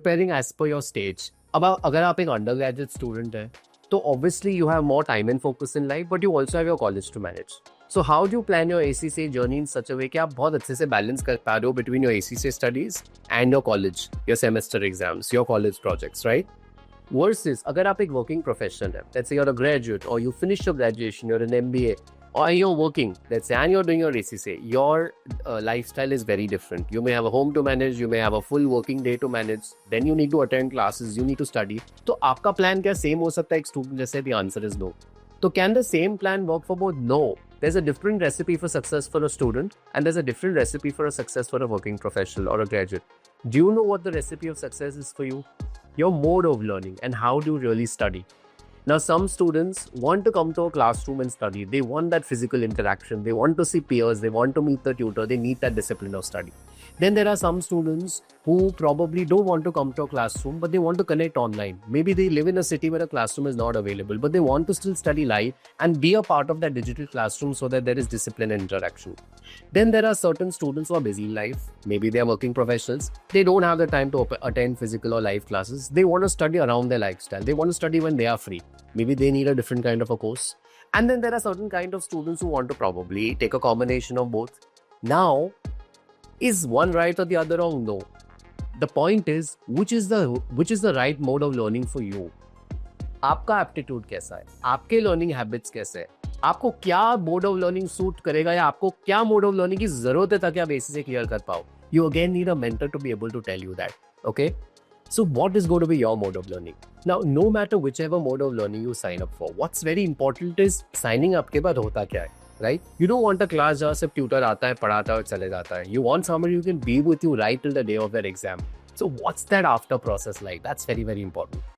preparing as per your stage. अब अगर आप एक undergraduate student है, तो obviously you have more time and focus in life, but you also have your college to manage. So how do you plan your ACCA journey in such a way कि आप बहुत अच्छे से balance कर पा रहे हो between your ACCA studies and your college, your semester exams, your college projects, right? Versus अगर आप एक working professional है, let's say you're a graduate or you finished your graduation, you're an MBA, or you're working, let's say, and you're doing your ACCA, your lifestyle is very different. You may have a home to manage, you may have a full working day to manage, then you need to attend classes, you need to study. तो आपका plan क्या same हो सकता है एक student जैसे? The answer is no. So can the same plan work for both? No. There's a different recipe for success for a student and there's a different recipe for a success for a working professional or a graduate. Do you know what the recipe of success is for you? Your mode of learning and how do you really study. Now, some students want to come to a classroom and study. They want that physical interaction. They want to see peers. They want to meet the tutor. They need that discipline of study. Then there are some students who probably don't want to come to a classroom, but they want to connect online. Maybe they live in a city where a classroom is not available, but they want to still study live and be a part of that digital classroom so that there is discipline and interaction. Then there are certain students who are busy in life. Maybe they are working professionals. They don't have the time to attend physical or live classes. They want to study around their lifestyle. They want to study when they are free. Maybe they need a different kind of a course. And then there are certain kind of students who want to probably take a combination of both. Now, is one right or the other wrong? No. The point is, which is the right mode of learning for you? आपका aptitude कैसा है? आपके learning habits कैसे है? आपको क्या mode of learning suit करेगा या आपको क्या मोड ऑफ लर्निंग की जरूरत है ताकि आप एसीसी क्लियर कर पाओ? You again need a mentor to be able to tell you that. Okay? So what is going to be your mode of learning? Now, no matter whichever mode of learning you sign up for, what's very important is signing up के बाद होता क्या है? Right? You don't want a class जहाँ सिर्फ tutor आता है, पढ़ाता है और चले जाता है. You want somebody who can be with you right till the day of their exam. So what's that after process like? That's very, very important.